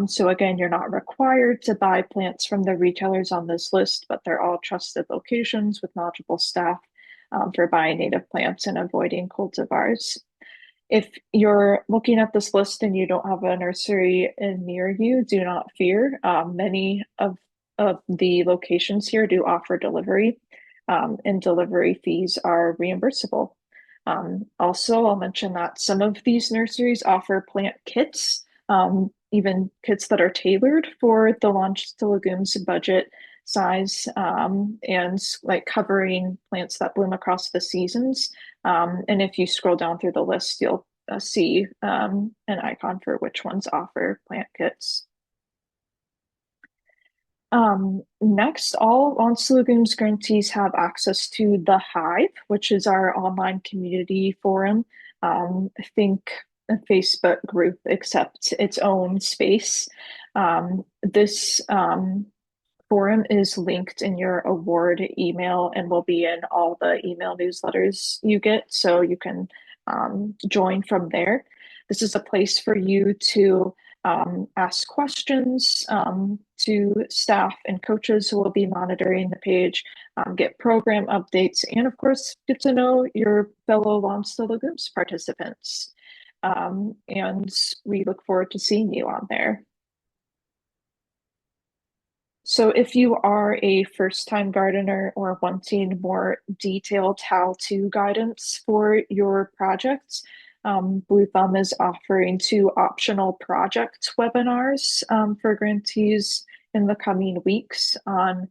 So again, you're not required to buy plants from the retailers on this list, but they're all trusted locations with knowledgeable staff for buying native plants and avoiding cultivars. If you're looking at this list and you don't have a nursery near you, do not fear. Many of the locations here do offer delivery, and delivery fees are reimbursable. Also, I'll mention that some of these nurseries offer plant kits, even kits that are tailored for the Lawns to Legumes budget size, and like covering plants that bloom across the seasons. And if you scroll down through the list, you'll see an icon for which ones offer plant kits. Next, all Lawns to Legumes grantees have access to the Hive, which is our online community forum. Think a Facebook group, except its own space. This forum is linked in your award email and will be in all the email newsletters you get, so you can join from there. This is a place for you to ask questions to staff and coaches who will be monitoring the page, get program updates, and of course, get to know your fellow Lawns to Legumes participants. And we look forward to seeing you on there. So if you are a first-time gardener or wanting more detailed how-to guidance for your projects, Blue Thumb is offering 2 optional project webinars for grantees in the coming weeks. On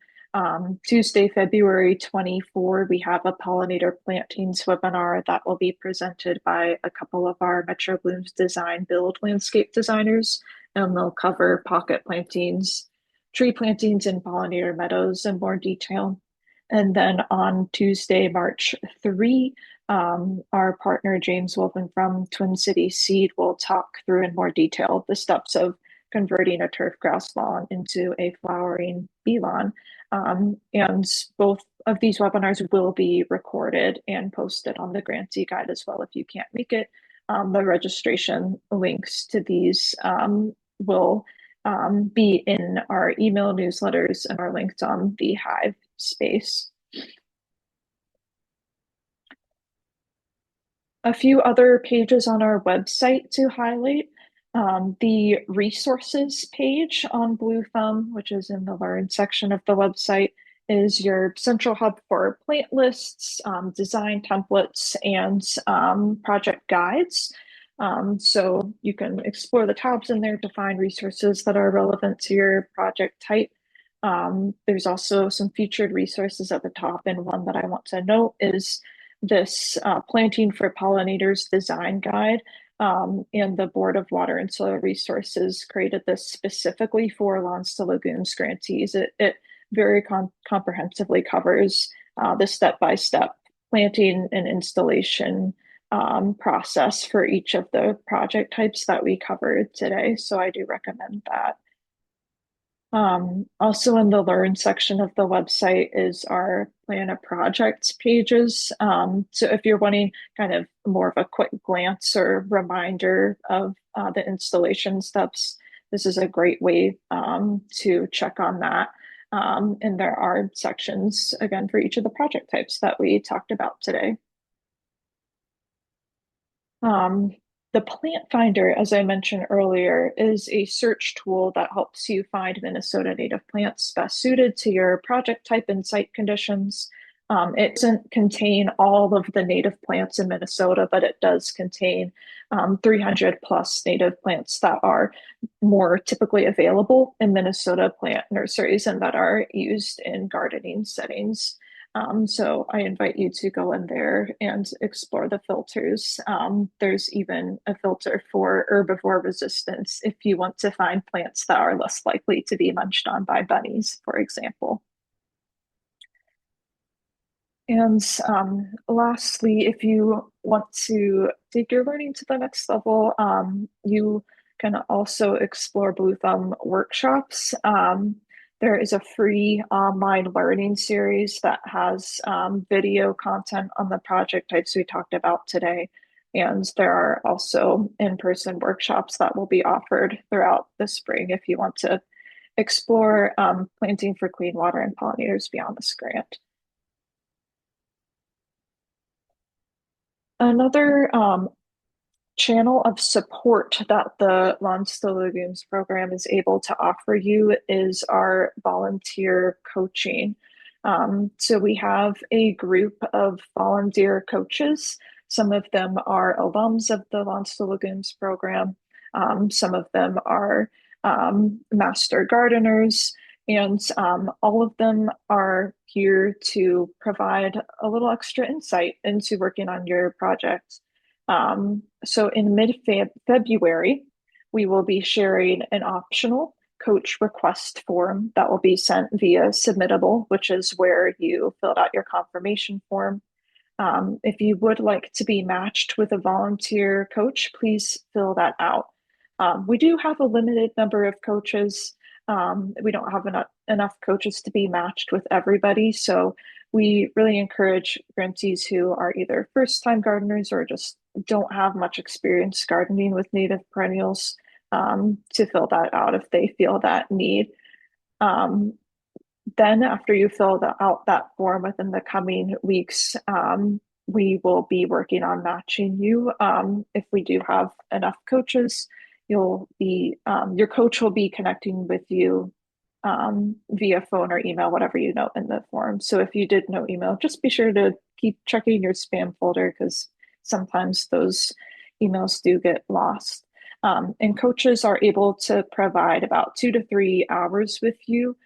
Tuesday, February 24, we have a pollinator plantings webinar that will be presented by a couple of our Metro Blooms Design Build landscape designers, and they'll cover pocket plantings, tree plantings, and pollinator meadows in more detail. And then on Tuesday, March 3, our partner James Wolfen from Twin Cities Seed will talk through in more detail the steps of converting a turf grass lawn into a flowering bee lawn. And both of these webinars will be recorded and posted on the Grantee Guide as well if you can't make it. The registration links to these will be in our email newsletters and are linked on the Hive space. A few other pages on our website to highlight. The resources page on Blue Thumb, which is in the Learn section of the website, is your central hub for plant lists, design templates, and project guides. So you can explore the tabs in there to find resources that are relevant to your project type. There's also some featured resources at the top, and one that I want to note is this Planting for Pollinators design guide. And the Board of Water and Soil Resources created this specifically for Lawns to Lagoons grantees. It very comprehensively covers the step-by-step planting and installation process for each of the project types that we covered today. So I do recommend that. Also in the Learn section of the website is our Plan a Project pages. So if you're wanting kind of more of a quick glance or reminder of the installation steps, this is a great way to check on that. And there are sections, again, for each of the project types that we talked about today. Um, the Plant Finder, as I mentioned earlier, is a search tool that helps you find Minnesota native plants best suited to your project type and site conditions. It doesn't contain all of the native plants in Minnesota, but it does contain 300 plus native plants that are more typically available in Minnesota plant nurseries and that are used in gardening settings. So I invite you to go in there and explore the filters. There's even a filter for herbivore resistance if you want to find plants that are less likely to be munched on by bunnies, for example. And lastly, if you want to take your learning to the next level, you can also explore Blue Thumb workshops. There is a free online learning series that has video content on the project types we talked about today. And there are also in-person workshops that will be offered throughout the spring if you want to explore planting for clean water and pollinators beyond this grant. Another channel of support that the Lawns to Legumes program is able to offer you is our volunteer coaching. So we have a group of volunteer coaches. Some of them are alums of the Lawns to Legumes program. Some of them are master gardeners. And all of them are here to provide a little extra insight into working on your project. So in mid-February, we will be sharing an optional coach request form that will be sent via Submittable, which is where you filled out your confirmation form. If you would like to be matched with a volunteer coach, please fill that out. We do have a limited number of coaches. We don't have enough coaches to be matched with everybody. So we really encourage grantees who are either first-time gardeners or just don't have much experience gardening with native perennials to fill that out if they feel that need. Then after you fill out that form within the coming weeks, we will be working on matching you. If we do have enough coaches, your coach will be connecting with you via phone or email, whatever you note in the form. So if you did no email, just be sure to keep checking your spam folder because sometimes those emails do get lost. And coaches are able to provide about 2 to 3 hours with you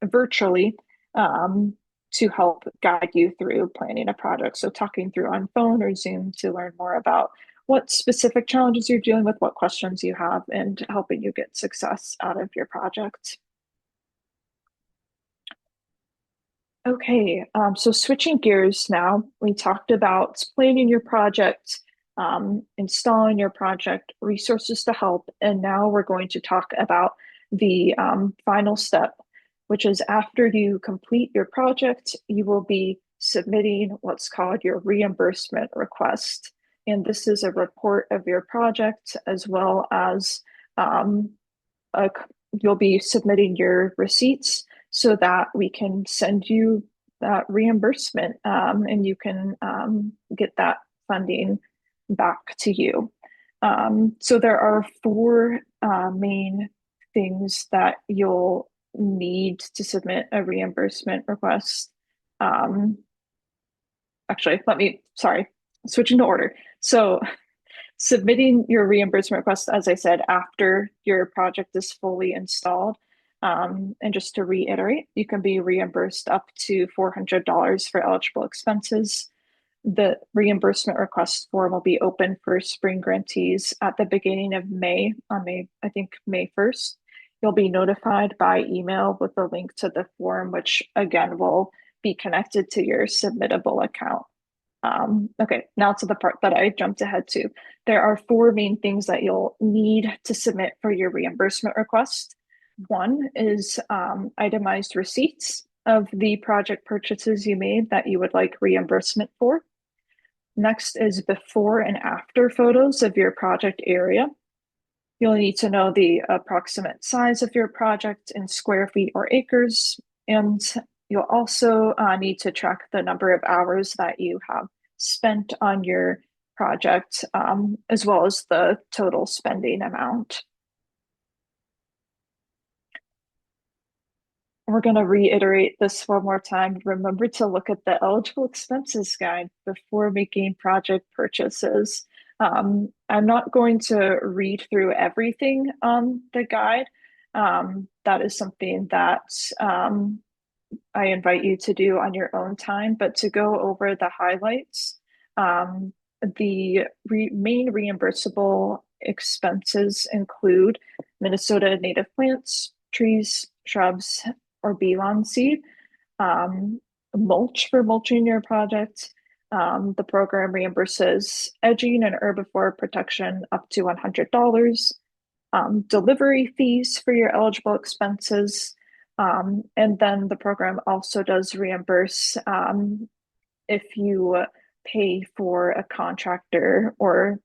virtually to help guide you through planning a project. So talking through on phone or Zoom to learn more about what specific challenges you're dealing with, what questions you have, and helping you get success out of your project. Okay, so switching gears now, we talked about planning your project, installing your project, resources to help, and now we're going to talk about the final step, which is after you complete your project, you will be submitting what's called your reimbursement request. And this is a report of your project as well as um, a, you'll be submitting your receipts so that we can send you that reimbursement, and you can get that funding back to you. So there are four main things that you'll need to submit a reimbursement request. Um, Actually, sorry, switching to order. So submitting your reimbursement request, as I said, after your project is fully installed. And just to reiterate, you can be reimbursed up to $400 for eligible expenses. The reimbursement request form will be open for spring grantees at the beginning of May, I think May 1st. You'll be notified by email with a link to the form, which again will be connected to your submittable account. Okay, now to the part that I jumped ahead to. There are four main things that you'll need to submit for your reimbursement request. One is itemized receipts of the project purchases you made that you would like reimbursement for. Next is before and after photos of your project area. You'll need to know the approximate size of your project in square feet or acres, and you'll also need to track the number of hours that you have spent on your project, as well as the total spending amount. We're going to reiterate this one more time. Remember to look at the eligible expenses guide before making project purchases. I'm not going to read through everything on the guide. That is something that I invite you to do on your own time, but to go over the highlights, the main reimbursable expenses include Minnesota native plants, trees, shrubs, or bee lawn seed, mulch for mulching your project. The program reimburses edging and herbivore protection up to $100, delivery fees for your eligible expenses. And then the program also does reimburse if you pay for a contractor or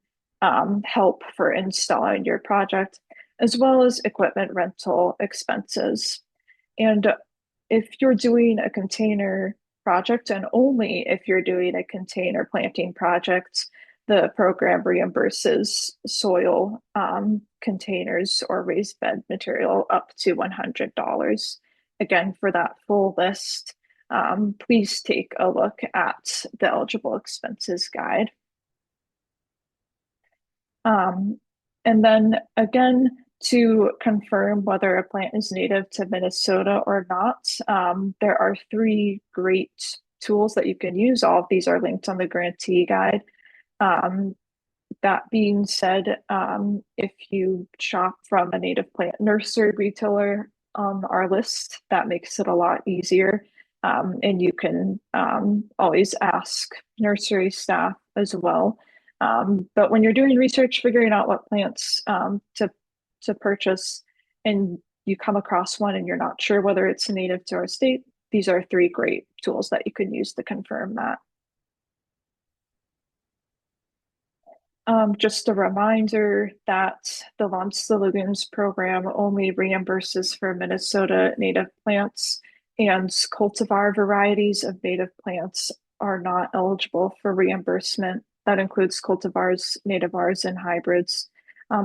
help for installing your project, as well as equipment rental expenses. And if you're doing a container project, and only if you're doing a container planting project, the program reimburses soil containers or raised bed material up to $100. Again, for that full list, please take a look at the eligible expenses guide. And then again, to confirm whether a plant is native to Minnesota or not, there are three great tools that you can use. All of these are linked on the grantee guide. That being said, if you shop from a native plant nursery retailer on our list, that makes it a lot easier. And you can always ask nursery staff as well. But when you're doing research, figuring out what plants to purchase, and you come across one and you're not sure whether it's native to our state, these are three great tools that you can use to confirm that. Just a reminder that the Launch the Legumes program only reimburses for Minnesota native plants, and cultivar varieties of native plants are not eligible for reimbursement. That includes cultivars, nativars, and hybrids.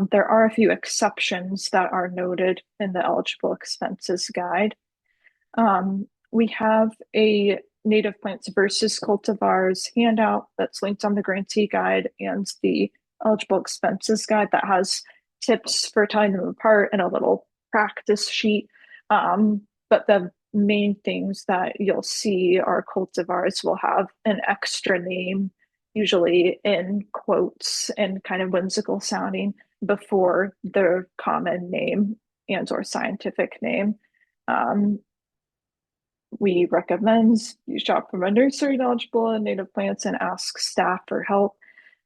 There are a few exceptions that are noted in the eligible expenses guide. We have a native plants versus cultivars handout that's linked on the grantee guide and the eligible expenses guide that has tips for telling them apart and a little practice sheet. But the main things that you'll see are cultivars will have an extra name, usually in quotes and kind of whimsical sounding, before the common name and or scientific name. We recommend you shop from a nursery knowledgeable in native plants and ask staff for help.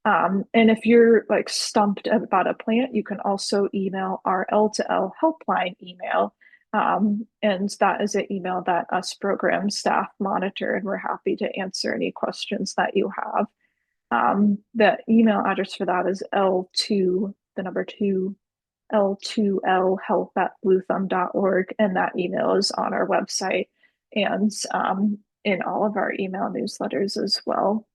And if you're like stumped about a plant, you can also email our L2L helpline email. And that is an email that us program staff monitor, and we're happy to answer any questions that you have. The email address for that is L2, the number 2, L2lhealth@bluethumb.org, and that email is on our website and in all of our email newsletters as well.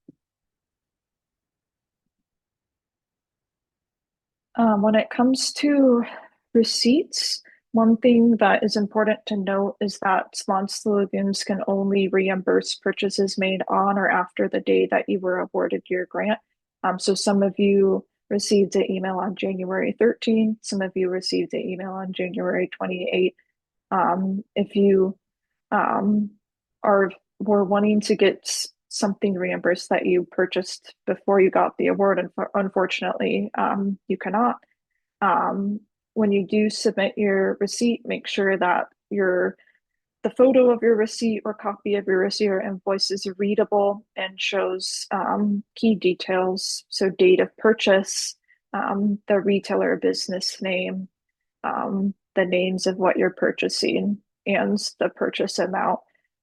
When it comes to receipts, one thing that is important to note is that Lawns to Legumes can only reimburse purchases made on or after the day that you were awarded your grant. So some of you received an email on January 13th, some of you received an email on January 28th. If you um, are were wanting to get something reimbursed that you purchased before you got the award, and unfortunately, you cannot. Um, when you do submit your receipt, make sure that the photo of your receipt or copy of your receipt or invoice is readable and shows key details. So date of purchase, the retailer business name, the names of what you're purchasing, and the purchase amount.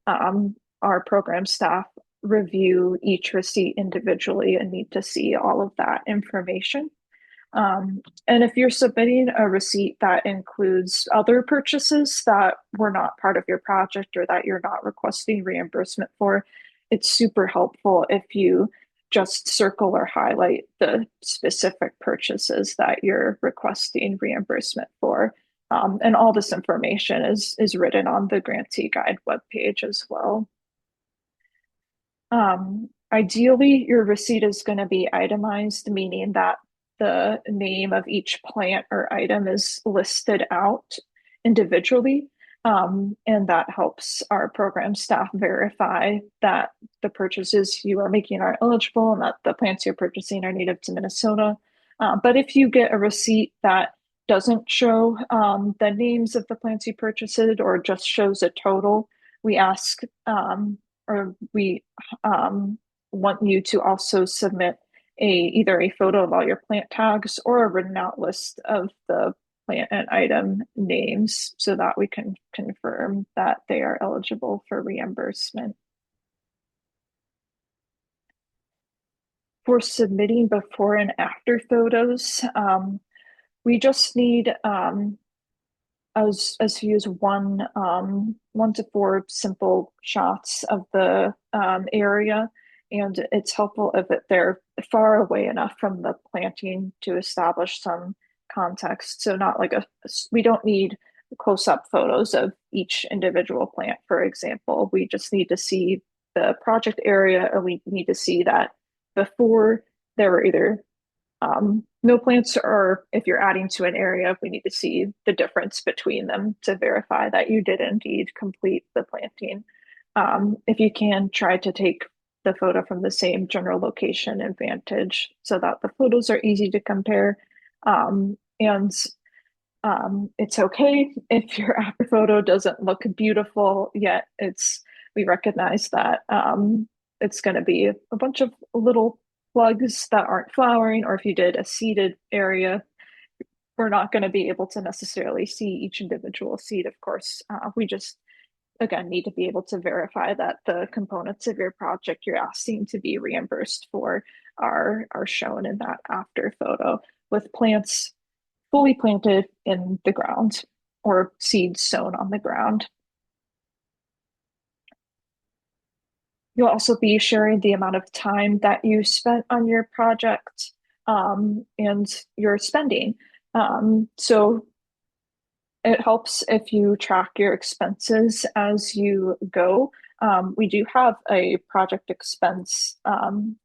Our program staff review each receipt individually and need to see all of that information. And if you're submitting a receipt that includes other purchases that were not part of your project or that you're not requesting reimbursement for, it's super helpful if you just circle or highlight the specific purchases that you're requesting reimbursement for. And all this information is written on the grantee guide webpage as well. Ideally, your receipt is going to be itemized, meaning that the name of each plant or item is listed out individually. And that helps our program staff verify that the purchases you are making are eligible and that the plants you're purchasing are native to Minnesota. But if you get a receipt that doesn't show the names of the plants you purchased or just shows a total, we ask or we want you to also submit either a photo of all your plant tags or a written out list of the plant and item names so that we can confirm that they are eligible for reimbursement. For submitting before and after photos, we just need as few as one to four simple shots of the area, and it's helpful if they're far away enough from the planting to establish some context. So not like we don't need close-up photos of each individual plant, for example. We just need to see the project area, or we need to see that before there were either no plants, or if you're adding to an area, we need to see the difference between them to verify that you did indeed complete the planting. If you can, try to take the photo from the same general location and vantage so that the photos are easy to compare. And it's okay if your after photo doesn't look beautiful yet. We recognize that it's going to be a bunch of little plugs that aren't flowering, or if you did a seeded area, we're not going to be able to necessarily see each individual seed, of course. We just, again, need to be able to verify that the components of your project you're asking to be reimbursed for are shown in that after photo, with plants fully planted in the ground or seeds sown on the ground. You'll also be sharing the amount of time that you spent on your project and your spending. So it helps if you track your expenses as you go. We do have a project expense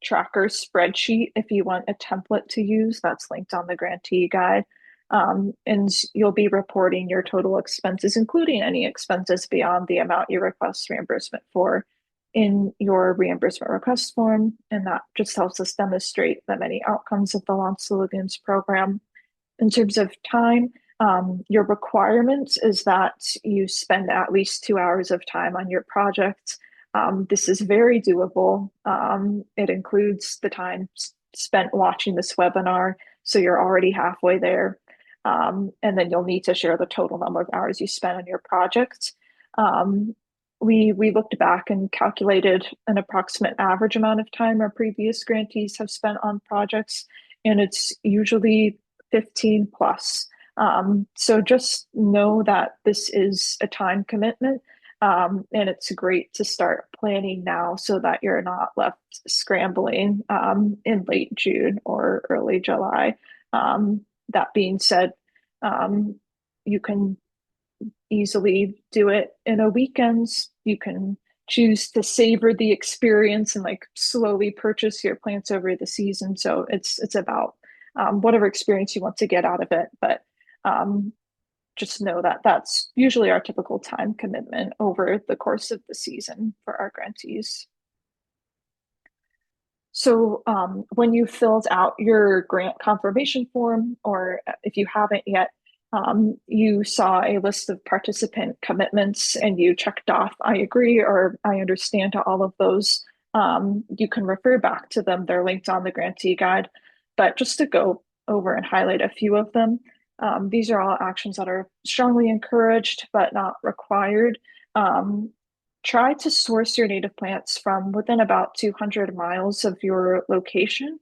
tracker spreadsheet if you want a template to use. That's linked on the grantee guide. And you'll be reporting your total expenses, including any expenses beyond the amount you request reimbursement for, in your reimbursement request form. And that just helps us demonstrate the many outcomes of the Lawns to Legumes program. In terms of time, your requirement is that you spend at least 2 hours of time on your project. This is very doable. It includes the time spent watching this webinar, so you're already halfway there. And then you'll need to share the total number of hours you spent on your project. We looked back and calculated an approximate average amount of time our previous grantees have spent on projects, and it's usually 15 plus. So just know that this is a time commitment, and it's great to start planning now so that you're not left scrambling in late June or early July. That being said, you can easily do it in a weekend. You can choose to savor the experience and like slowly purchase your plants over the season. So it's about whatever experience you want to get out of it. But um, just know that that's usually our typical time commitment over the course of the season for our grantees. So when you filled out your grant confirmation form, or if you haven't yet, you saw a list of participant commitments and you checked off, I agree, or I understand to all of those. You can refer back to them. They're linked on the grantee guide. But just to go over and highlight a few of them, these are all actions that are strongly encouraged but not required. Um, Try to source your native plants from within about 200 miles of your location,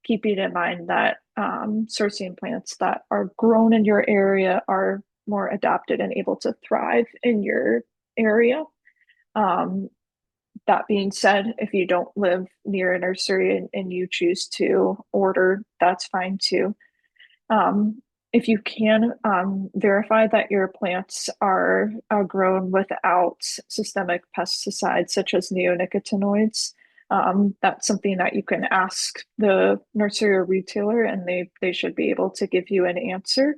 keeping in mind that sourcing plants that are grown in your area are more adapted and able to thrive in your area. Um, that being said, if you don't live near a nursery and you choose to order, that's fine too. Um, if you can verify that your plants are grown without systemic pesticides such as neonicotinoids, that's something that you can ask the nursery or retailer, and they should be able to give you an answer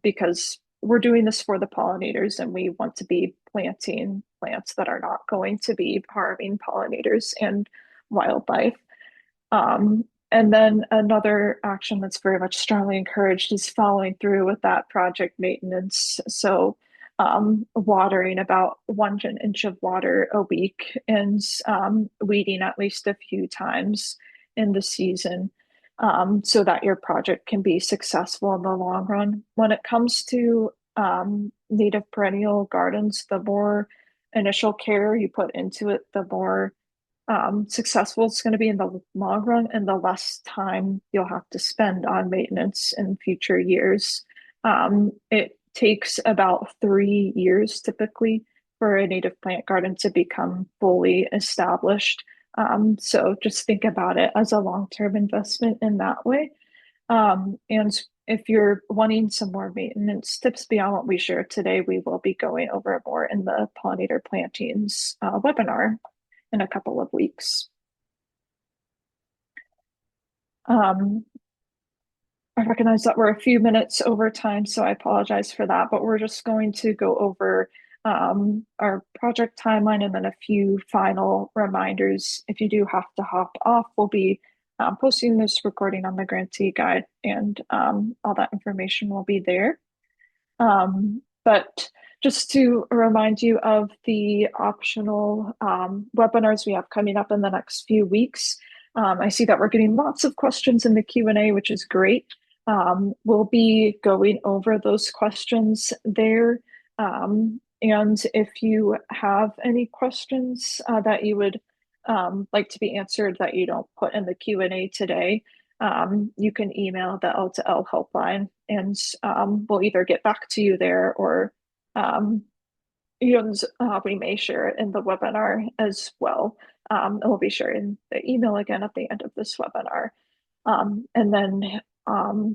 because we're doing this for the pollinators, and we want to be planting plants that are not going to be harming pollinators and wildlife. Um, and then another action that's very much strongly encouraged is following through with that project maintenance. So, watering about 1 inch of water a week and weeding at least a few times in the season so that your project can be successful in the long run. When it comes to native perennial gardens, the more initial care you put into it, the more successful it's going to be in the long run and the less time you'll have to spend on maintenance in future years. It takes about 3 years typically for a native plant garden to become fully established. So just think about it as a long-term investment in that way. And if you're wanting some more maintenance tips beyond what we shared today, we will be going over more in the pollinator plantings webinar in a couple of weeks. Um, I recognize that we're a few minutes over time, so I apologize for that, but we're just going to go over our project timeline and then a few final reminders. If you do have to hop off, we'll be posting this recording on the grantee guide, and all that information will be there. But just to remind you of the optional webinars we have coming up in the next few weeks. I see that we're getting lots of questions in the Q&A, which is great. We'll be going over those questions there. And if you have any questions that you would like to be answered that you don't put in the Q&A today, you can email the L2L helpline and we'll either get back to you there or um, we may share it in the webinar as well. And we'll be sharing the email again at the end of this webinar. And then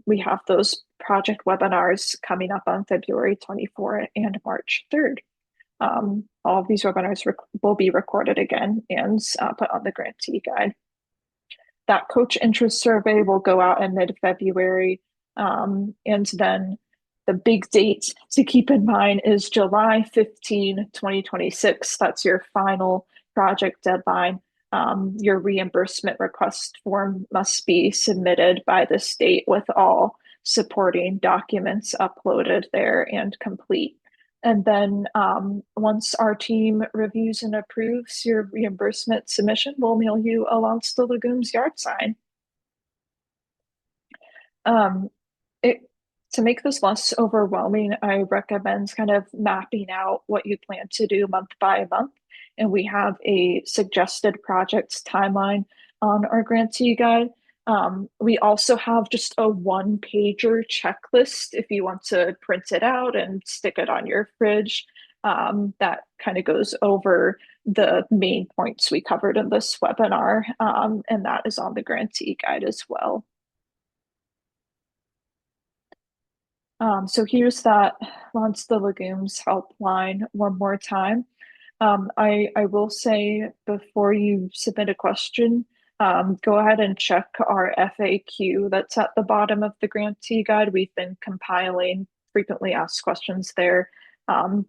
we have those project webinars coming up on February 24th and March 3rd. All of these webinars will be recorded again and put on the grantee guide. That coach interest survey will go out in mid-February. And then the big date to keep in mind is July 15, 2026. That's your final project deadline. Your reimbursement request form must be submitted by the state with all supporting documents uploaded there and complete. And then once our team reviews and approves your reimbursement submission, we'll mail you a Launch the Legumes yard sign. Um, it, to make this less overwhelming, I recommend kind of mapping out what you plan to do month by month. And we have a suggested projects timeline on our grantee guide. We also have just a one-pager checklist if you want to print it out and stick it on your fridge. That kind of goes over the main points we covered in this webinar, and that is on the grantee guide as well. So here's that Launch the Legumes helpline one more time. I will say before you submit a question, go ahead and check our FAQ that's at the bottom of the grantee guide. We've been compiling frequently asked questions there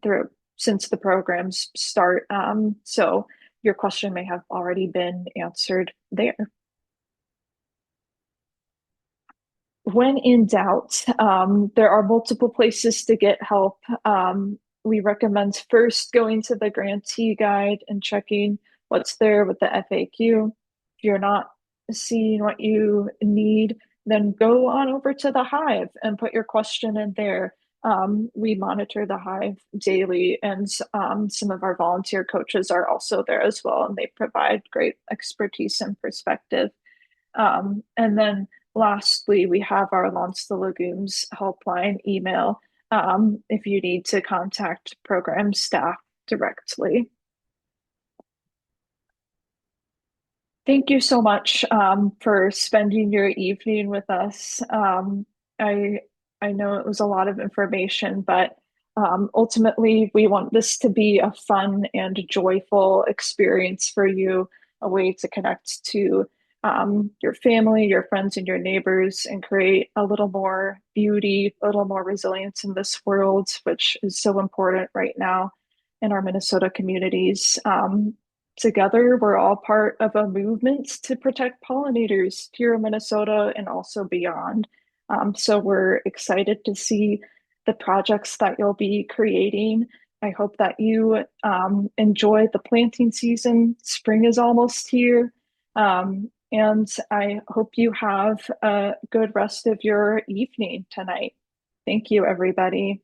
through since the program's start. So your question may have already been answered there. When in doubt, there are multiple places to get help. We recommend first going to the grantee guide and checking what's there with the FAQ. If you're not seeing what you need, then go on over to the Hive and put your question in there. We monitor the Hive daily, and some of our volunteer coaches are also there as well, and they provide great expertise and perspective. And then lastly, we have our Launch the Legumes helpline email if you need to contact program staff directly. Thank you so much for spending your evening with us. I I know it was a lot of information, but ultimately we want this to be a fun and joyful experience for you, a way to connect to your family, your friends, and your neighbors, and create a little more beauty, a little more resilience in this world, which is so important right now in our Minnesota communities. Together, we're all part of a movement to protect pollinators here in Minnesota and also beyond. So we're excited to see the projects that you'll be creating. I hope that you enjoy the planting season. Spring is almost here. And I hope you have a good rest of your evening tonight. Thank you, everybody.